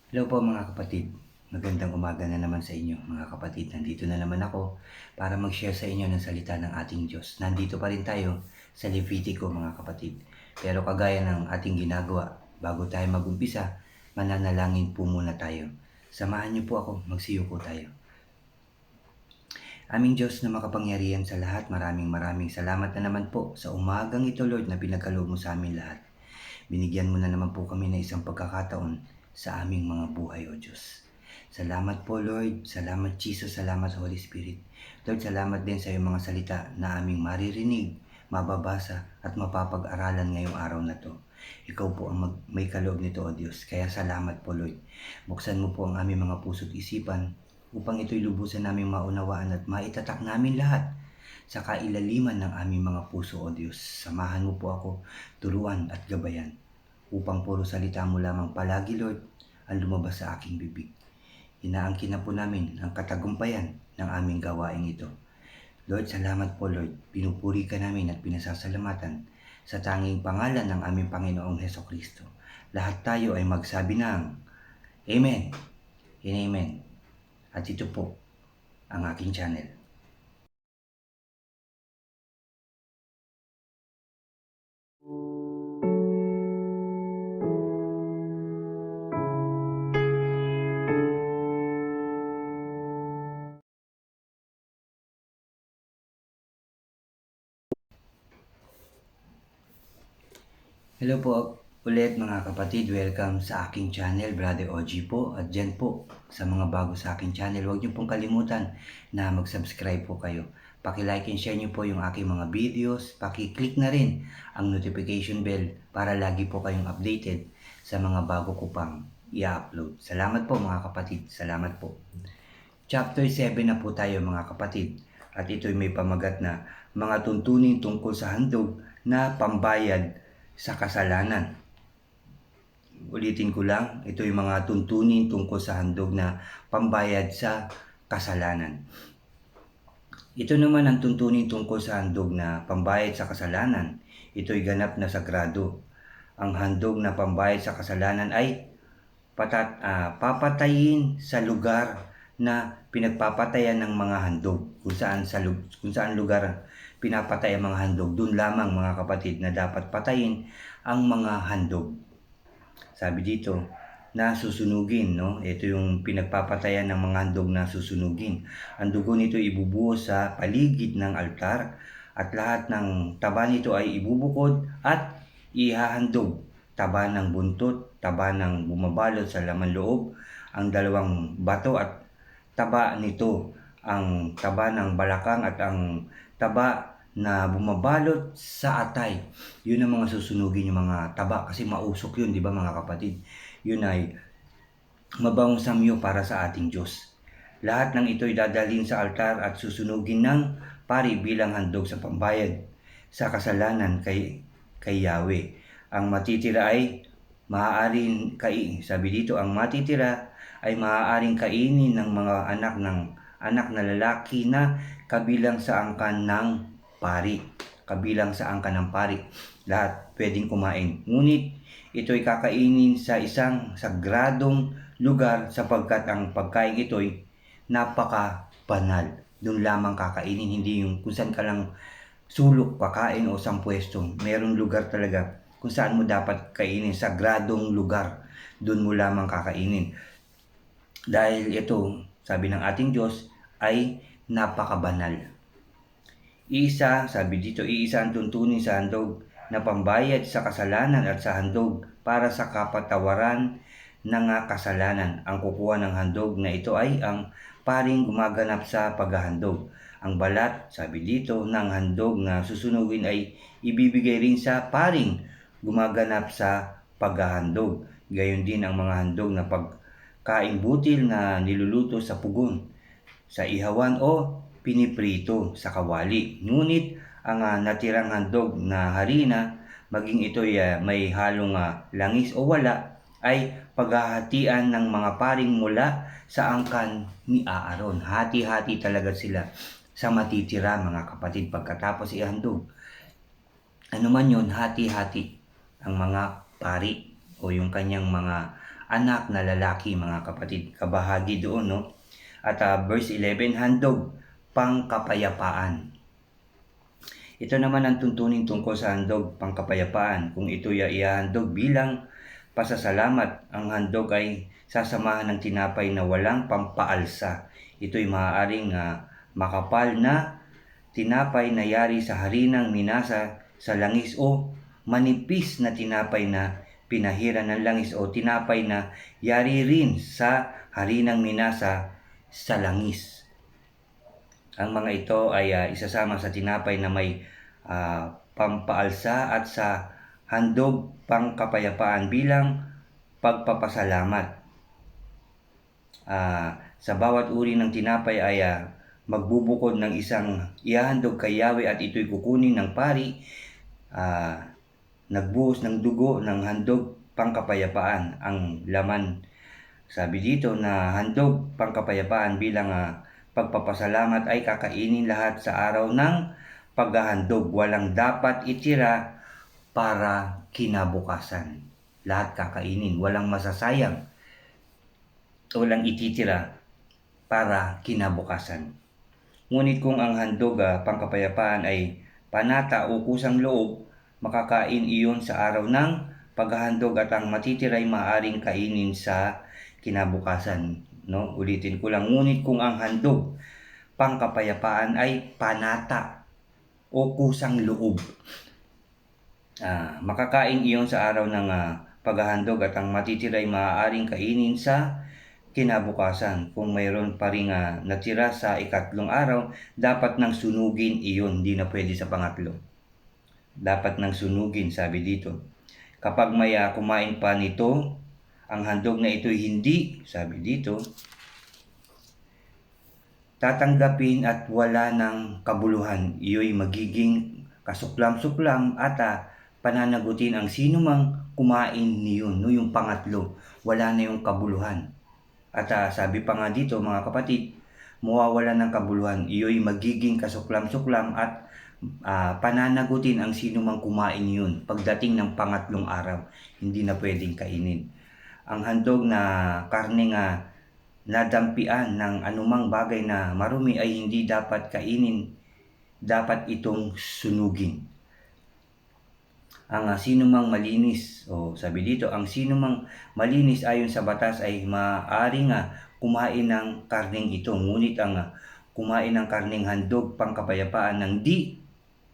Hello po mga kapatid. Magandang umaga na naman sa inyo mga kapatid. Nandito na naman ako para mag-share sa inyo ng salita ng ating Diyos. Nandito pa rin tayo sa Levitico mga kapatid. Pero kagaya ng ating ginagawa, bago tayo mag-umpisa, mananalangin po muna tayo. Samahan niyo po ako, magsiyuko tayo. Aming Diyos na makapangyarihan sa lahat, maraming salamat na naman po sa umagang ito Lord na pinagkaloob mo sa amin lahat. Binigyan mo na naman po kami ng isang pagkakataon sa aming mga buhay, O Diyos. Salamat po, Lord. Salamat, Jesus. Salamat, Holy Spirit. Lord, salamat din sa iyong mga salita na aming maririnig, mababasa, at mapapag-aralan ngayong araw na to. Ikaw po ang may kaloob nito, O Diyos. Kaya salamat po, Lord. Buksan mo po ang aming mga puso't isipan upang ito'y lubusan namin maunawaan at maitatak namin lahat sa kailaliman ng aming mga puso, O Diyos. Samahan mo po ako, turuan at gabayan, upang puro salita mo lamang palagi, Lord, ang lumabas sa aking bibig. Inaangkin na po namin ang katagumpayan ng aming gawain ito. Lord, salamat po, Lord. Pinupuri ka namin at pinasasalamatan sa tanging pangalan ng aming Panginoong Hesukristo. Lahat tayo ay magsabi ng Amen and Amen. At ito po ang aking channel. Hello po ulit mga kapatid, welcome sa aking channel, Brother OG po. At dyan po, sa mga bago sa aking channel, huwag niyo pong kalimutan na mag-subscribe po kayo. Paki-like and share niyo po yung aking mga videos, paki-click na rin ang notification bell para lagi po kayong updated sa mga bago ko pang i-upload. Salamat po mga kapatid, salamat po. Chapter 7 na po tayo mga kapatid, at ito'y may pamagat na mga tuntunin tungkol sa handog na pambayad sa kasalanan. Ulitin ko lang, ito yung mga tuntunin tungkol sa handog na pambayad sa kasalanan. Ito naman ang tuntunin tungkol sa handog na pambayad sa kasalanan. Ito'y ganap na sagrado. Ang handog na pambayad sa kasalanan ay papatayin sa lugar na pinagpapatayan ng mga handog. Kung saan lugar pinapatay ang mga handog, doon lamang mga kapatid na dapat patayin ang mga handog. Sabi dito, na susunugin, no? Ito yung pinagpapatayan ng mga handog na susunugin. Ang dugo nito ibubuhos sa paligid ng altar at lahat ng taba nito ay ibubukod at ihahandog. Taba ng buntot, taba ng bumabalot sa laman loob, ang dalawang bato at taba nito, ang taba ng balakang at ang taba na bumabalot sa atay. Yun ang mga susunugin, yung mga taba, kasi mausok yun, di ba mga kapatid? Yun ay mabawang samyo para sa ating Diyos. Lahat ng ito'y dadalhin sa altar at susunugin ng pari bilang handog sa pambayad sa kasalanan kay Yahweh. Ang matitira ay maaaring sabi dito, ang matitira ay maaaring kainin ng mga anak na lalaki na kabilang sa angkan ng pari. Lahat pwedeng kumain. Ngunit ito'y kakainin sa isang sagradong lugar sapagkat ang pagkain ito'y napaka-banal. Doon lamang kakainin, hindi yung kung saan ka lang sulok kakain o sa pwesto. Merong lugar talaga kung saan mo dapat kainin, sagradong lugar. Doon mo lamang kakainin. Dahil ito, sabi ng ating Diyos, ay napakabanal. Sabi dito, iisa ang tuntunin sa handog na pambayad sa kasalanan at sa handog para sa kapatawaran ng kasalanan. Ang kukuha ng handog na ito ay ang paring gumaganap sa paghahandog. Ang balat, sabi dito, ng handog na susunugin ay ibibigay rin sa paring gumaganap sa paghahandog. Gayon din ang mga handog na pagkaing butil na niluluto sa pugon, sa ihawan o piniprito sa kawali. Ngunit ang natirang handog na harina, maging ito'y may halong langis o wala, ay paghahatian ng mga paring mula sa angkan ni Aaron. Hati-hati talaga sila sa matitira mga kapatid pagkatapos ihandog. Ano man yun, hati-hati ang mga pari o yung kanyang mga anak na lalaki, mga kapatid. Kabahagi doon, no? At verse 11, handog pangkapayapaan. Ito naman ang tuntunin tungkol sa handog pangkapayapaan. Kung ito ay ihahandog bilang pasasalamat, ang handog ay sasamahan ng tinapay na walang pampaalsa. Ito'y maaaring makapal na tinapay na yari sa harinang minasa sa langis, o manipis na tinapay na pinahira ng langis, o tinapay na yari rin sa harinang minasa sa langis. Ang mga ito ay isasama sa tinapay na may pampaalsa at sa handog pangkapayapaan bilang pagpapasalamat. Sa bawat uri ng tinapay ay magbubukod ng isang ihahandog kay Yahweh, at ito'y kukunin ng pari, nagbuhos ng dugo ng handog pangkapayapaan. Ang laman, sabi dito, na handog pangkapayapaan bilang pagpapasalamat ay kakainin lahat sa araw ng paghahandog. Walang dapat itira para kinabukasan. Lahat kakainin, walang masasayang, walang ititira para kinabukasan. Ngunit kung ang handog pangkapayapaan ay panata o kusang loob, makakain iyon sa araw ng paghahandog, at ang matitira ay maaaring kainin sa kinabukasan. No? Ulitin ko lang, ngunit kung ang handog pangkapayapaan ay panata o kusang loob, makakain iyon sa araw ng paghahandog, at ang matitira ay maaaring kainin sa kinabukasan. Kung mayroon pa rin natira sa ikatlong araw, dapat nang sunugin iyon. Hindi na pwede sa pangatlo. Dapat nang sunugin, sabi dito. Kapag may kumain pa nito, ang handog na ito'y hindi, sabi dito, tatanggapin at wala ng kabuluhan. Iyo'y magiging kasuklam-suklam at pananagutin ang sino mang kumain niyon. No, yung pangatlo, wala na yung kabuluhan. At sabi pa nga dito, mga kapatid, mawawala ng kabuluhan. Iyo'y magiging kasuklam-suklam at pananagutin ang sino mang kumain yun. Pagdating ng pangatlong araw, hindi na pwedeng kainin. Ang handog na karne nadampian ng anumang bagay na marumi ay hindi dapat kainin. Dapat itong sunugin. Ang sinumang malinis, sabi dito, ang sinumang malinis ayon sa batas ay maaaring kumain ng karneng ito. Ngunit ang kumain ng karneng handog pangkapayapaan ng di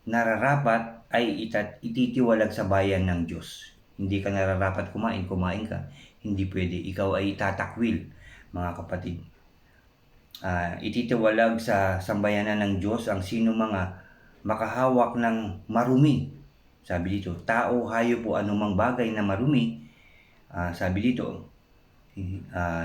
nararapat ay ititiwalag sa bayan ng Diyos. Hindi ka nararapat kumain ka. Hindi pwede. Ikaw ay itatakwil, mga kapatid. Ititiwalag sa sambayanan ng Diyos ang sino mga makahawak ng marumi. Sabi dito, tao, hayop o anumang bagay na marumi. Sabi dito,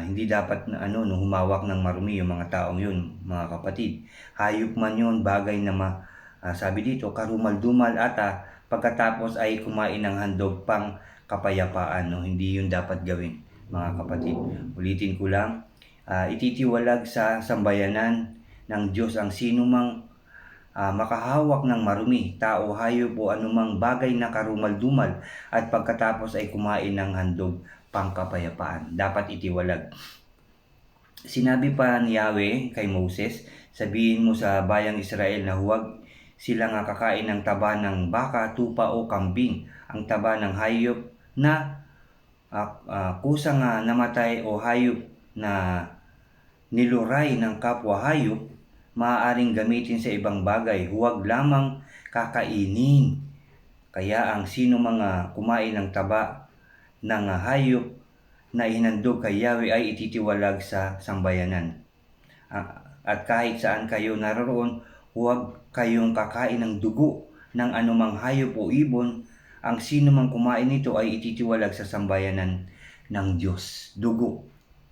hindi dapat humawak ng marumi yung mga taong yun, mga kapatid. Hayop man yun, bagay na sabi dito, karumal-dumal at pagkatapos ay kumain ng handog pang kapayapaan. Hindi yun dapat gawin, mga kapatid. Ulitin ko lang, ititiwalag sa sambayanan ng Diyos ang sino mang makahawak ng marumi, tao, hayop o anumang bagay na karumal-dumal, at pagkatapos ay kumain ng handog pangkapayapaan. Dapat itiwalag. Sinabi pa ni Yahweh kay Moses, sabihin mo sa bayang Israel na huwag silang kakain ng taba ng baka, tupa o kambing. Ang taba ng hayop na kusang namatay o hayop na niluray ng kapwa hayop, maaaring gamitin sa ibang bagay. Huwag lamang kakainin. Kaya ang sino mga kumain ng taba ng hayop na ihinandog kay Yahweh ay ititiwalag sa sambayanan. At kahit saan kayo naroon, huwag kayong kakain ng dugo ng anumang hayop o ibon. Ang sino mang kumain nito ay ititiwalag sa sambayanan ng Diyos. Dugo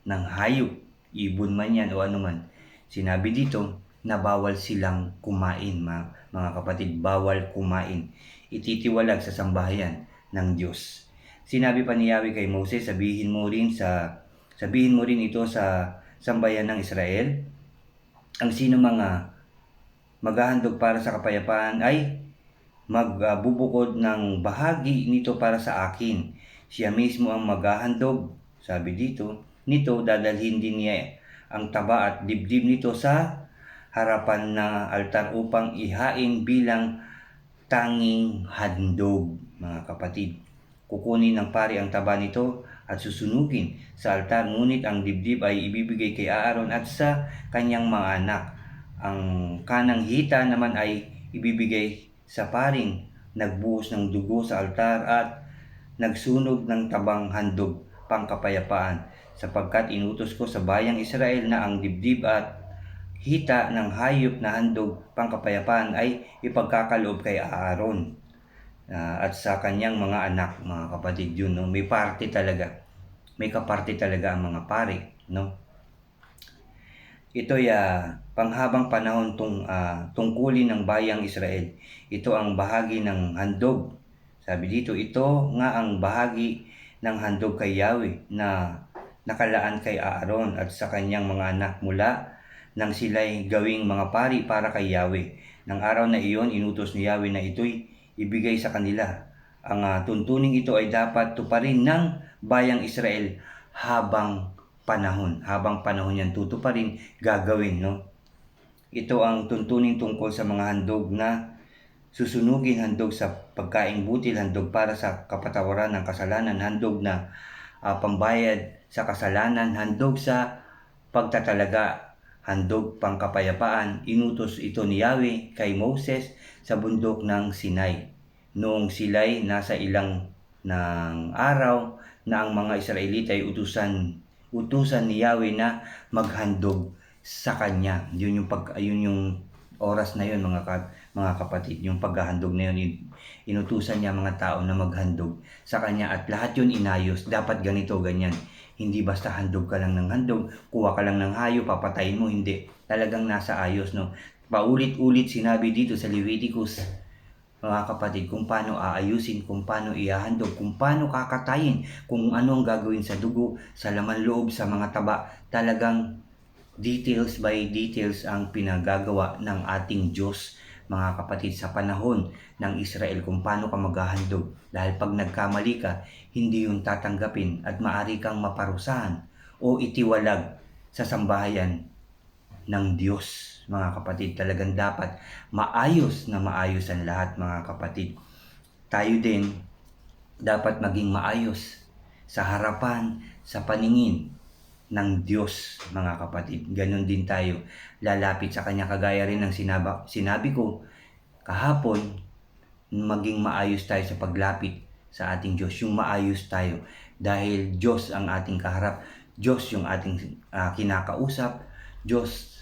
ng hayop, ibon man yan o anuman. Sinabi dito na bawal silang kumain, mga kapatid, bawal kumain. Ititiwalag sa sambahayan ng Diyos. Sinabi pa ni Yahweh kay Moses, sabihin mo rin ito sa sambayan ng Israel. Ang sino mga maghahandog para sa kapayapaan ay magbubukod ng bahagi nito para sa akin. Siya mismo ang maghahandog Sabi dito, nito dadalhin din niya ang taba at dibdib nito sa harapan ng altar upang ihain bilang tanging handog, mga kapatid. Kukunin ng pari ang taba nito at susunugin sa altar, ngunit ang dibdib ay ibibigay kay Aaron at sa kanyang mga anak. Ang kanang hita naman ay ibibigay sa paring nagbuhos ng dugo sa altar at nagsunog ng tabang handog pangkapayapaan, sapagkat inutos ko sa bayang Israel na ang dibdib at hita ng hayop na handog pangkapayapaan ay ipagkakaloob kay Aaron at sa kanyang mga anak, mga kapatid. Yun, no? May party talaga. May kaparte talaga ang mga pari, no? Ito'y panghabang panahon tungkulin ng bayang Israel. Ito ang bahagi ng handog. Sabi dito, ito nga ang bahagi ng handog kay Yahweh na nakalaan kay Aaron at sa kanyang mga anak mula nang sila'y gawing mga pari para kay Yahweh. Nang araw na iyon, inutos ni Yahweh na ito'y ibigay sa kanila. Ang tuntuning ito ay dapat tuparin ng bayang Israel habang panahon. Habang panahon yan tutuparin, gagawin, no? Ito ang tuntuning tungkol sa mga handog na susunugin, handog sa pagkaing butil, handog para sa kapatawaran ng kasalanan, handog na pambayad sa kasalanan, handog sa pagtatalaga, handog pangkapayapaan. Inutos ito ni Yahweh kay Moses sa bundok ng Sinai. Noong sila'y nasa ilang ng araw na ang mga Israelita ay utusan ni Yahweh na maghandog sa kanya. Yun yung oras na yun, mga kapatid, yung paghahandog na yun, inutusan niya mga tao na maghandog sa kanya at lahat yun inayos. Dapat ganito, ganyan. Hindi basta handog ka lang ng handog, kuha ka lang ng hayo, papatayin mo, hindi. Talagang nasa ayos, no? Paulit-ulit sinabi dito sa Leviticus, mga kapatid, kung paano aayusin, kung paano ihahandog, kung paano kakatayin, kung ano ang gagawin sa dugo, sa laman loob, sa mga taba. Talagang details by details ang pinagagawa ng ating Diyos, mga kapatid, sa panahon ng Israel, kung paano ka maghahandog. Dahil pag nagkamali ka, hindi yun tatanggapin at maaari kang maparusahan o itiwalag sa sambahayan ng Diyos, mga kapatid. Talagang dapat maayos na maayos ang lahat, mga kapatid. Tayo din dapat maging maayos sa harapan, sa paningin ng Diyos, mga kapatid. Ganon din tayo lalapit sa Kanya, kagaya rin ng sinabi ko kahapon, maging maayos tayo sa paglapit sa ating Diyos. Yung maayos tayo dahil Diyos ang ating kaharap, Diyos yung ating kinakausap,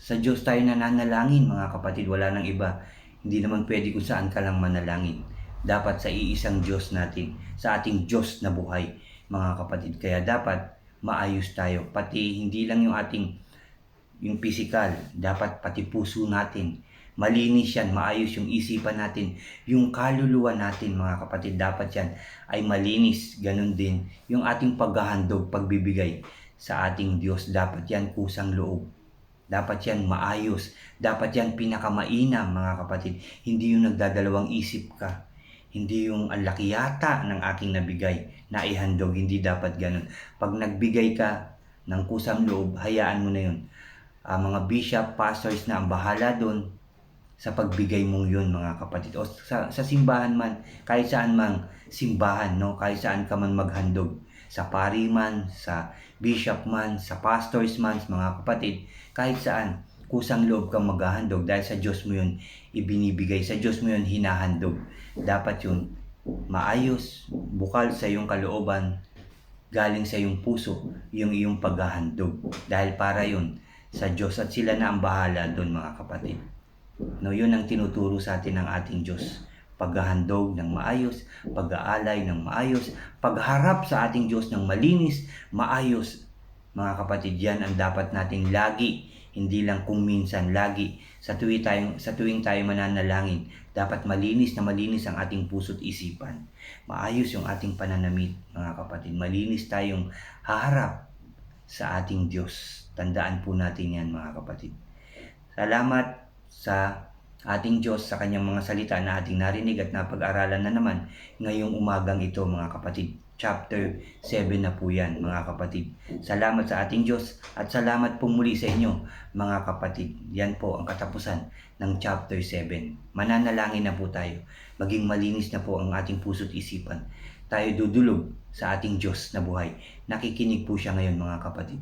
sa Diyos tayo nananalangin, mga kapatid. Wala nang iba. Hindi naman pwede kung saan ka lang manalangin. Dapat sa iisang Diyos natin, sa ating Diyos na buhay, mga kapatid. Kaya dapat maayos tayo. Pati hindi lang yung physical, dapat pati puso natin. Malinis yan, maayos yung isipan natin. Yung kaluluwa natin, mga kapatid, dapat yan ay malinis. Ganun din yung ating paghahandog, pagbibigay sa ating Diyos. Dapat yan kusang loob. Dapat yan maayos. Dapat yan pinakamainam, mga kapatid. Hindi yung nagdadalawang isip ka. Hindi yung ang laki yata ng aking nabigay na ihandog. Hindi dapat ganun. Pag nagbigay ka ng kusang loob, hayaan mo na yun. Mga bishop, pastors na ang bahala doon sa pagbigay mong yun, mga kapatid. O sa simbahan man, kahit saan mang simbahan, no? Kahit saan ka man maghandog. Sa pari man, sa bishop man, sa pastors man, mga kapatid, kahit saan, kusang loob kang maghahandog dahil sa Diyos mo yun ibinibigay, sa Diyos mo yun hinahandog. Dapat yun maayos, bukal sa iyong kalooban, galing sa iyong puso, yung iyong paghahandog. Dahil para yun sa Diyos at sila na ang bahala doon, mga kapatid. No, yun ang tinuturo sa atin ng ating Diyos. Paghahandog ng maayos, pag-aalay ng maayos, pagharap sa ating Diyos ng malinis, maayos. Mga kapatid, yan ang dapat nating lagi, hindi lang kung minsan, lagi. Sa tuwing tayo mananalangin, dapat malinis na malinis ang ating puso't isipan. Maayos yung ating pananamit, mga kapatid. Malinis tayong haharap sa ating Diyos. Tandaan po natin yan, mga kapatid. Salamat sa ating Diyos sa kanyang mga salita na ating narinig at napag-aralan na naman ngayong umagang ito, mga kapatid. chapter 7 na po yan, mga kapatid. Salamat sa ating Diyos at salamat po muli sa inyo, mga kapatid. Yan po ang katapusan ng chapter 7. Mananalangin na po tayo. Maging malinis na po ang ating puso't isipan. Tayo dudulog sa ating Diyos na buhay. Nakikinig po siya ngayon, mga kapatid.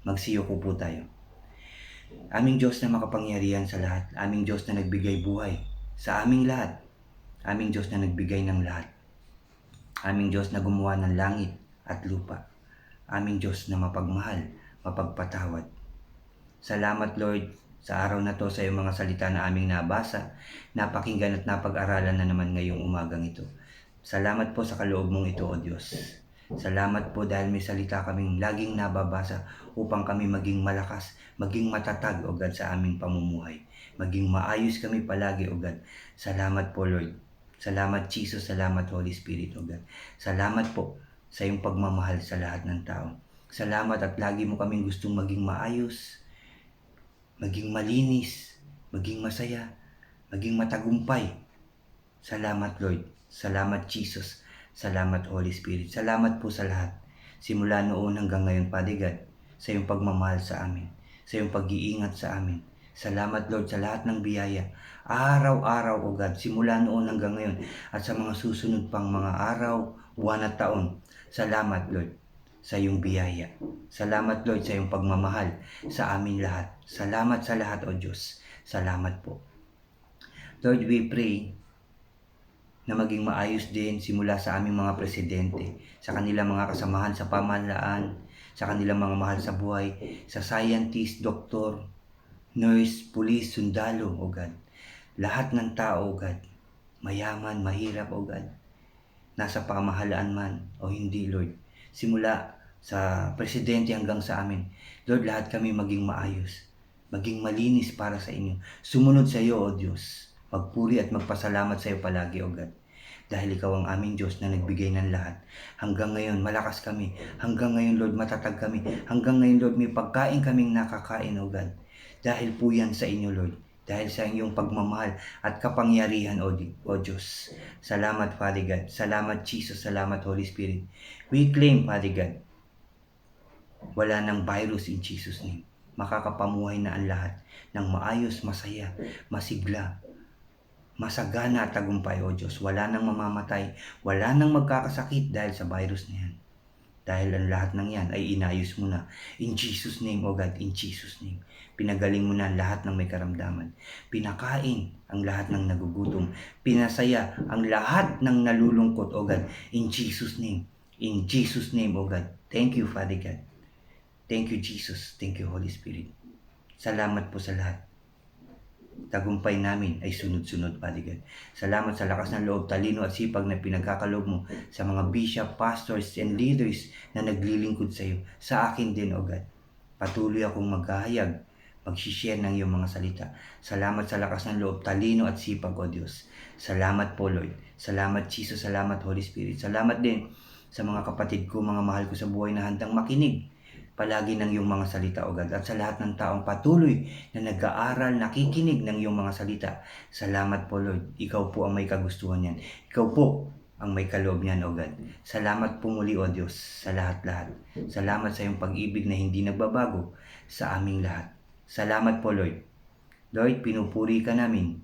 Magsiyoko po tayo. Aming Diyos na makapangyarihan sa lahat. Aming Diyos na nagbigay buhay sa aming lahat. Aming Diyos na nagbigay ng lahat. Aming Diyos na gumawa ng langit at lupa. Aming Diyos na mapagmahal, mapagpatawad. Salamat Lord sa araw na to sa iyong mga salita na aming nabasa, napakinggan at napag-aralan na naman ngayong umagang ito. Salamat po sa kaloob mong ito, O Diyos. Salamat po dahil may salita kaming laging nababasa upang kami maging malakas, maging matatag, O God, sa aming pamumuhay. Maging maayos kami palagi, O God. Salamat po, Lord. Salamat, Jesus. Salamat, Holy Spirit, O God. Salamat po sa iyong pagmamahal sa lahat ng tao. Salamat at lagi mo kaming gustong maging maayos, maging malinis, maging masaya, maging matagumpay. Salamat, Lord. Salamat, Jesus. Salamat, Holy Spirit. Salamat po sa lahat. Simula noon hanggang ngayon, Father God, sa iyong pagmamahal sa amin, sa iyong pag-iingat sa amin. Salamat, Lord, sa lahat ng biyaya. Araw-araw, O God, simula noon hanggang ngayon at sa mga susunod pang mga araw, buwan at taon. Salamat, Lord, sa iyong biyaya. Salamat, Lord, sa iyong pagmamahal sa amin lahat. Salamat sa lahat, O Diyos. Salamat po. Lord, we pray na maging maayos din simula sa aming mga presidente, sa kanilang mga kasamahan sa pamahalaan, sa kanilang mga mahal sa buhay, sa scientist, doktor, nurse, police, sundalo, O God. Lahat ng tao, O God, mayaman, mahirap, O God, nasa pamahalaan man o hindi, Lord. Simula sa presidente hanggang sa amin, Lord, lahat kami maging maayos, maging malinis para sa inyo. Sumunod sa iyo, O Diyos. Magpuri at magpasalamat sa iyo palagi, O God. Dahil ikaw ang aming Diyos na nagbigay ng lahat. Hanggang ngayon, malakas kami. Hanggang ngayon, Lord, matatag kami. Hanggang ngayon, Lord, may pagkain kaming nakakain, O God. Dahil po yan sa inyo, Lord. Dahil sa iyong pagmamahal at kapangyarihan, O Diyos. Salamat, Father God. Salamat, Jesus. Salamat, Holy Spirit. We claim, Father God, wala ng virus in Jesus' name. Makakapamuhay na ang lahat ng maayos, masaya, masigla, masagana at tagumpay, O Diyos. Wala nang mamamatay, wala nang magkakasakit dahil sa virus na yan. Dahil ang lahat ng yan ay inayos mo na. In Jesus' name, O God, in Jesus' name. Pinagaling mo na lahat ng may karamdaman. Pinakain ang lahat ng nagugutom. Pinasaya ang lahat ng nalulungkot, O God, in Jesus' name. In Jesus' name, O God. Thank you, Father God. Thank you, Jesus. Thank you, Holy Spirit. Salamat po sa lahat. Tagumpay namin ay sunod-sunod, Father God. Salamat sa lakas ng loob, talino at sipag na pinagkakaloob mo sa mga bishop, pastors, and leaders na naglilingkod sa iyo. Sa akin din, O God. Patuloy akong maghahayag, mag-share ng iyong mga salita. Salamat sa lakas ng loob, talino at sipag, O Diyos. Salamat po, Lord. Salamat, Jesus. Salamat, Holy Spirit. Salamat din sa mga kapatid ko, mga mahal ko sa buhay na handang makinig palagi ng iyong mga salita, O God, at sa lahat ng taong patuloy na nag-aaral, nakikinig ng iyong mga salita. Salamat po, Lord. Ikaw po ang may kagustuhan yan. Ikaw po ang may kaloob niyan, O God. Salamat po muli, O Diyos, sa lahat-lahat. Salamat sa iyong pag-ibig na hindi nagbabago sa aming lahat. Salamat po, Lord. Lord, pinupuri ka namin,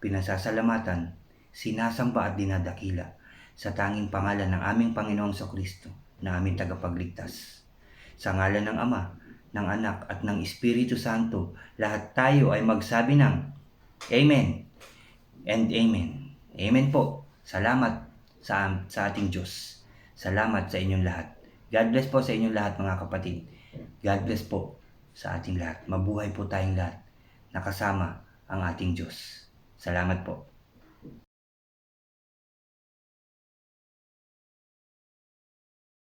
pinasasalamatan, sinasamba at dinadakila sa tanging pangalan ng aming Panginoong Kristo na aming tagapagligtas. Sa ngalan ng Ama, ng Anak, at ng Espiritu Santo, lahat tayo ay magsabi ng Amen and Amen. Amen po. Salamat sa ating Diyos. Salamat sa inyong lahat. God bless po sa inyong lahat, mga kapatid. God bless po sa ating lahat. Mabuhay po tayong lahat. Nakasama ang ating Diyos. Salamat po.